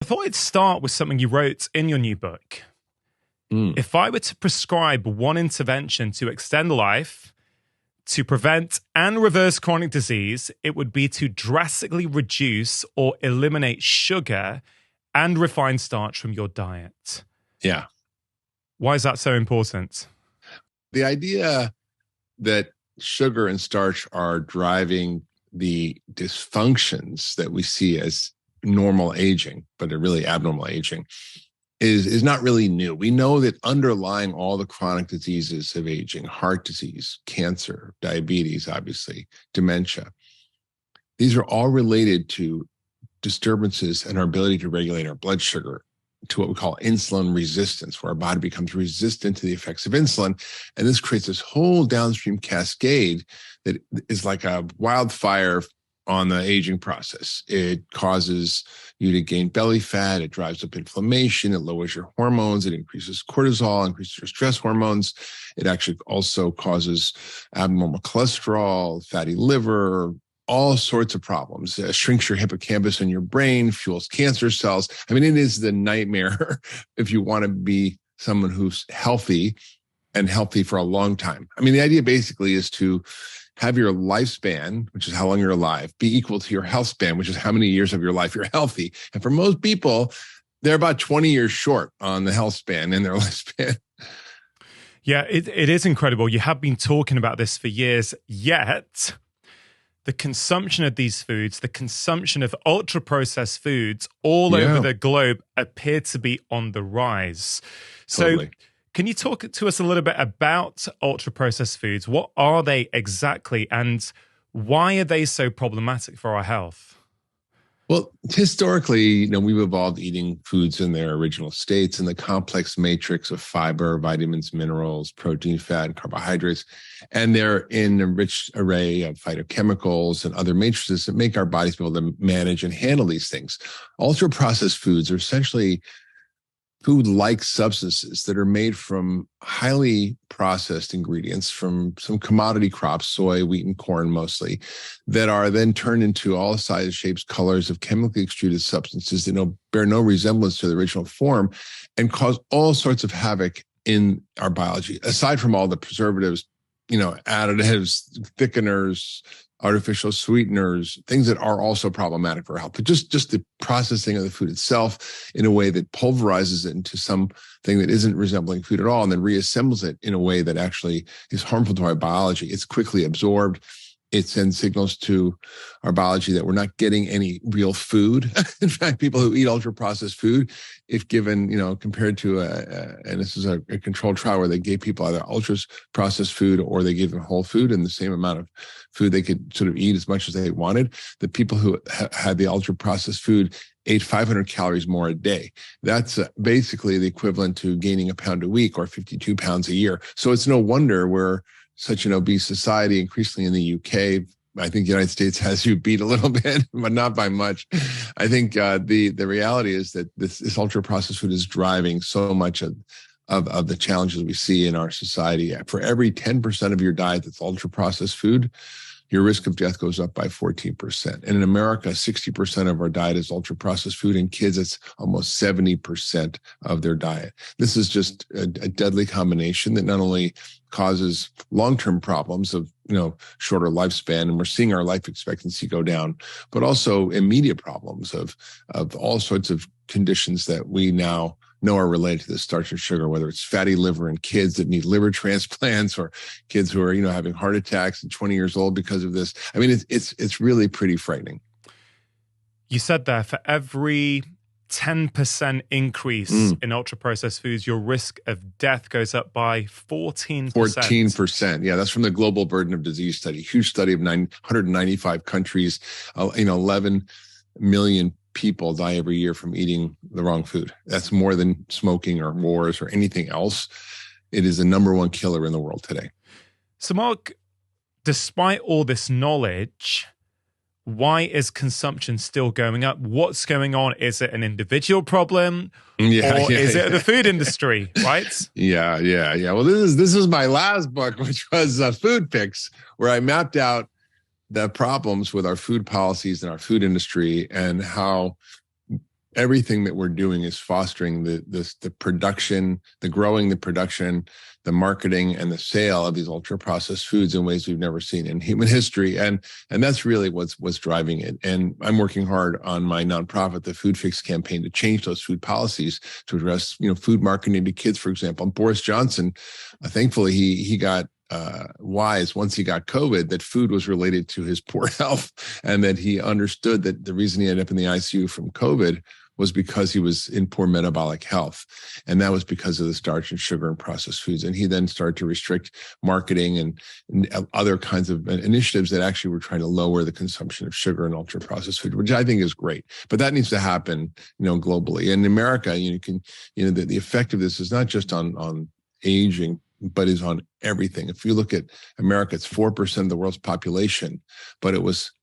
I thought I'd start with something you wrote in your new book. If I were to prescribe one intervention to extend life, to prevent and reverse chronic disease, it would be to drastically reduce or eliminate sugar and refined starch from your diet. Yeah. Why is that so important? The idea that sugar and starch are driving the dysfunctions that we see as normal aging, but are really abnormal aging, is not really new. We know that underlying all the chronic diseases of aging, heart disease, cancer, diabetes, obviously, dementia, these are all related to disturbances in our ability to regulate our blood sugar, to what we call insulin resistance, where our body becomes resistant to the effects of insulin. And this creates this whole downstream cascade that is like a wildfire on the aging process. It causes you to gain belly fat. It drives up inflammation. It lowers your hormones. It increases cortisol, increases your stress hormones. It actually also causes abnormal cholesterol, fatty liver, all sorts of problems. It shrinks your hippocampus in your brain, fuels cancer cells. I mean, it is the nightmare if you want to be someone who's healthy and healthy for a long time. I mean, the idea basically is to have your lifespan, which is how long you're alive, be equal to your health span, which is how many years of your life you're healthy. And for most people, they're about 20 years short on the health span in their lifespan. Yeah, it is incredible. You have been talking about this for years, yet the consumption of these foods, the consumption of ultra-processed foods all over the globe appear to be on the rise. So can you talk to us a little bit about ultra-processed foods? What are they exactly, and why are they so problematic for our health? Well, historically, we've evolved eating foods in their original states in the complex matrix of fiber, vitamins, minerals, protein, fat, and carbohydrates. And they're in a rich array of phytochemicals and other matrices that make our bodies be able to manage and handle these things. Ultra-processed foods are essentially food-like substances that are made from highly processed ingredients from some commodity crops, soy, wheat, and corn mostly, that are then turned into all sizes, shapes, colors of chemically extruded substances that bear no resemblance to the original form and cause all sorts of havoc in our biology, aside from all the preservatives, additives, thickeners, artificial sweeteners, things that are also problematic for health. But just the processing of the food itself in a way that pulverizes it into something that isn't resembling food at all and then reassembles it in a way that actually is harmful to our biology. It's quickly absorbed. It sends signals to our biology that we're not getting any real food. In fact, people who eat ultra-processed food, if given, compared to and this is a controlled trial where they gave people either ultra-processed food or they gave them whole food and the same amount of food they could sort of eat as much as they wanted, the people who had the ultra-processed food ate 500 calories more a day. That's basically the equivalent to gaining a pound a week or 52 pounds a year. So it's no wonder we're such an obese society, increasingly in the UK. I think the United States has you beat a little bit, but not by much. I think the reality is that this ultra-processed food is driving so much of the challenges we see in our society. For every 10% of your diet that's ultra-processed food, your risk of death goes up by 14%. And in America, 60% of our diet is ultra-processed food. In kids, it's almost 70% of their diet. This is just a deadly combination that not only causes long-term problems of, shorter lifespan, and we're seeing our life expectancy go down, but also immediate problems of all sorts of conditions that we now know are related to the starch and sugar, whether it's fatty liver in kids that need liver transplants or kids who are, having heart attacks at 20 years old because of this. I mean, it's really pretty frightening. You said there, for every 10% increase in ultra-processed foods, your risk of death goes up by 14%. 14%. Yeah, that's from the Global Burden of Disease Study, huge study of 195 countries, 11 million people die every year from eating the wrong food. That's more than smoking or wars or anything else. It is the number one killer in the world today. So, Mark, despite all this knowledge, why is consumption still going up? What's going on? Is it an individual problem, or is it the food industry? Right? Yeah. Well, this is my last book, which was Food Picks, where I mapped out the problems with our food policies and our food industry and how everything that we're doing is fostering the production, the growing, the production, the marketing, and the sale of these ultra processed foods in ways we've never seen in human history, and that's really what's driving it. And I'm working hard on my nonprofit, the Food Fix campaign, to change those food policies to address food marketing to kids, for example. And Boris Johnson, thankfully, he got wise once he got COVID, that food was related to his poor health, and that he understood that the reason he ended up in the ICU from COVID was because he was in poor metabolic health. And that was because of the starch and sugar and processed foods. And he then started to restrict marketing and other kinds of initiatives that actually were trying to lower the consumption of sugar and ultra processed food, which I think is great. But that needs to happen, globally. And in America, the effect of this is not just on aging, but is on everything. If you look at America, it's 4% of the world's population, but it was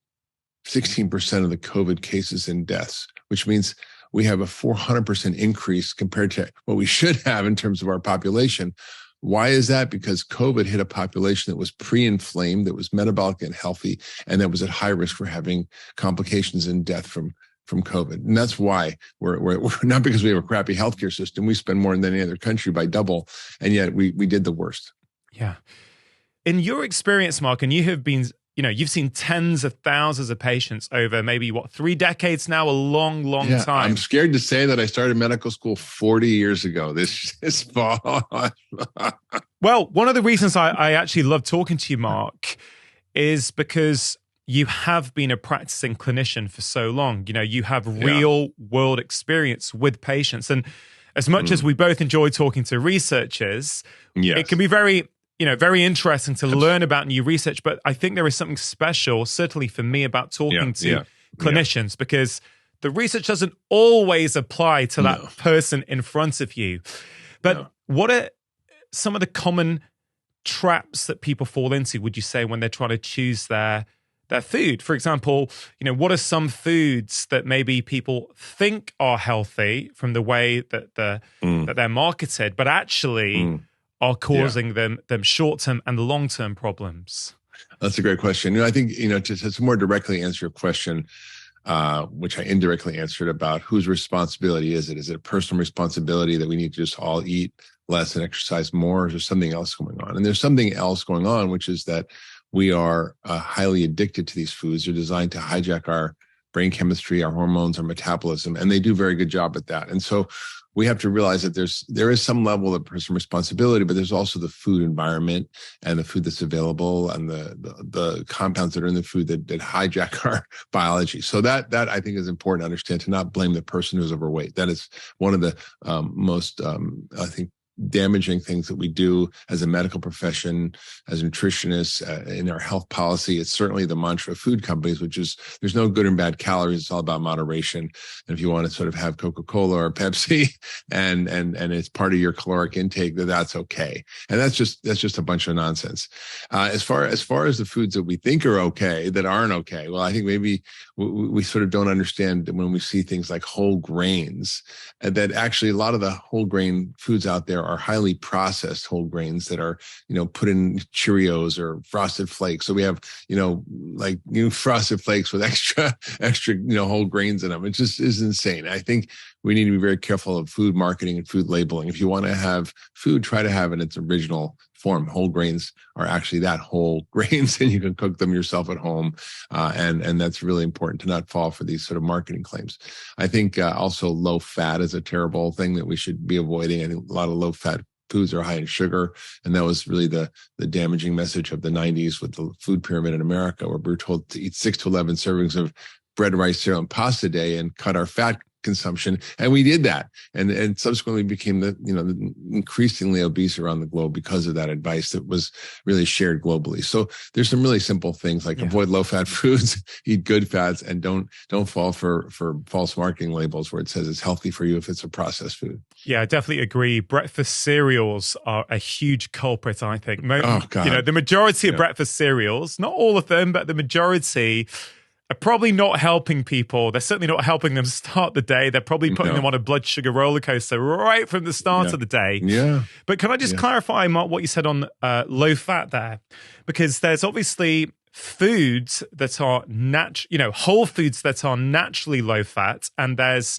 16% of the COVID cases and deaths, which means we have a 400% increase compared to what we should have in terms of our population. Why is that? Because COVID hit a population that was pre-inflamed, that was metabolically unhealthy, and that was at high risk for having complications and death from COVID. And that's why we're not, because we have a crappy healthcare system. We spend more than any other country by double, and yet we did the worst. Yeah. In your experience, Mark, and you have been, you've seen tens of thousands of patients over maybe 3 decades now, a long time. I'm scared to say that I started medical school 40 years ago this fall. Well, one of the reasons I actually love talking to you, Mark, is because you have been a practicing clinician for so long. You have real world experience with patients. And as much as we both enjoy talking to researchers, it can be very interesting to learn about new research. But I think there is something special, certainly for me, about talking to clinicians, because the research doesn't always apply to that person in front of you. But what are some of the common traps that people fall into, would you say, when they're trying to choose their food? For example, what are some foods that maybe people think are healthy from the way that they're marketed, but actually are causing them short-term and long-term problems? That's a great question. I think, to more directly answer your question, which I indirectly answered about whose responsibility is it? Is it a personal responsibility that we need to just all eat less and exercise more? Or is there something else going on? And there's something else going on, which is that we are highly addicted to these foods. They're designed to hijack our brain chemistry, our hormones, our metabolism, and they do a very good job at that. And so we have to realize that there is some level of personal responsibility, but there's also the food environment and the food that's available and the compounds that are in the food that hijack our biology. So that I think is important to understand, to not blame the person who's overweight. That is one of the most, I think, damaging things that we do as a medical profession, as nutritionists, in our health policy. It's certainly the mantra of food companies, which is there's no good and bad calories. It's all about moderation. And if you want to sort of have Coca-Cola or Pepsi and it's part of your caloric intake, that's okay. And that's just a bunch of nonsense. As far as the foods that we think are okay that aren't okay, well, I think maybe we sort of don't understand when we see things like whole grains, that actually a lot of the whole grain foods out there are highly processed whole grains that are, put in Cheerios or Frosted Flakes. So we have, Frosted Flakes with extra, whole grains in them. It just is insane. I think we need to be very careful of food marketing and food labeling. If you want to have food, try to have it in its original form. Whole grains are actually that whole grains, and you can cook them yourself at home. And that's really important to not fall for these sort of marketing claims. I think also low fat is a terrible thing that we should be avoiding. I think a lot of low fat foods are high in sugar. And that was really the damaging message of the 90s with the food pyramid in America, where we were told to eat 6 to 11 servings of bread, rice, cereal, and pasta a day and cut our fat consumption. And we did that. And subsequently became increasingly obese around the globe because of that advice that was really shared globally. So there's some really simple things like avoid low fat foods, eat good fats, and don't fall for false marketing labels where it says it's healthy for you if it's a processed food. Yeah, I definitely agree. Breakfast cereals are a huge culprit, I think. Oh, God. The majority of breakfast cereals, not all of them, but the majority are probably not helping people. They're certainly not helping them start the day. They're probably putting them on a blood sugar roller coaster right from the start of the day. Yeah. But can I just clarify, Mark, what you said on low fat there? Because there's obviously foods that are whole foods that are naturally low fat, and there's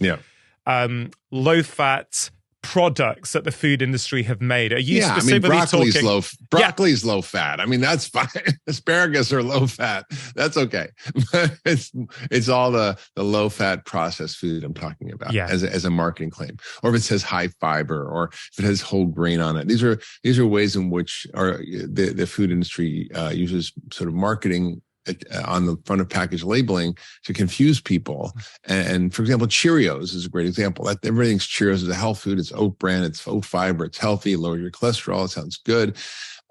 low-fat products that the food industry have made? Are you specifically broccoli's talking? Broccoli's low fat. I mean, that's fine. Asparagus are low fat. That's okay. But it's all the low fat processed food I'm talking about as a marketing claim. Or if it says high fiber, or if it has whole grain on it. These are ways in which the food industry uses sort of marketing on the front of package labeling to confuse people. And for example, Cheerios is a great example. Everything's Cheerios is a health food. It's oat bran, it's oat fiber, it's healthy, lower your cholesterol. It sounds good.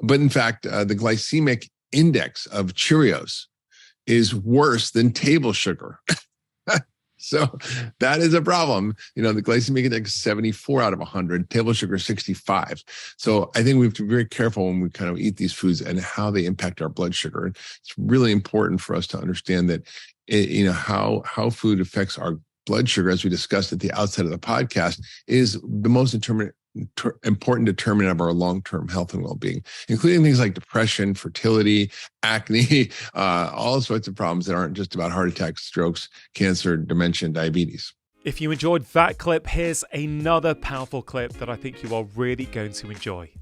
But in fact, the glycemic index of Cheerios is worse than table sugar. So that is a problem. The glycemic index is 74 out of 100, table sugar 65. So I think we have to be very careful when we kind of eat these foods and how they impact our blood sugar. It's really important for us to understand that, how food affects our blood sugar, as we discussed at the outset of the podcast, is the most important determinant of our long-term health and well-being, including things like depression, fertility, acne, all sorts of problems that aren't just about heart attacks, strokes, cancer, dementia, and diabetes. If you enjoyed that clip, here's another powerful clip that I think you are really going to enjoy.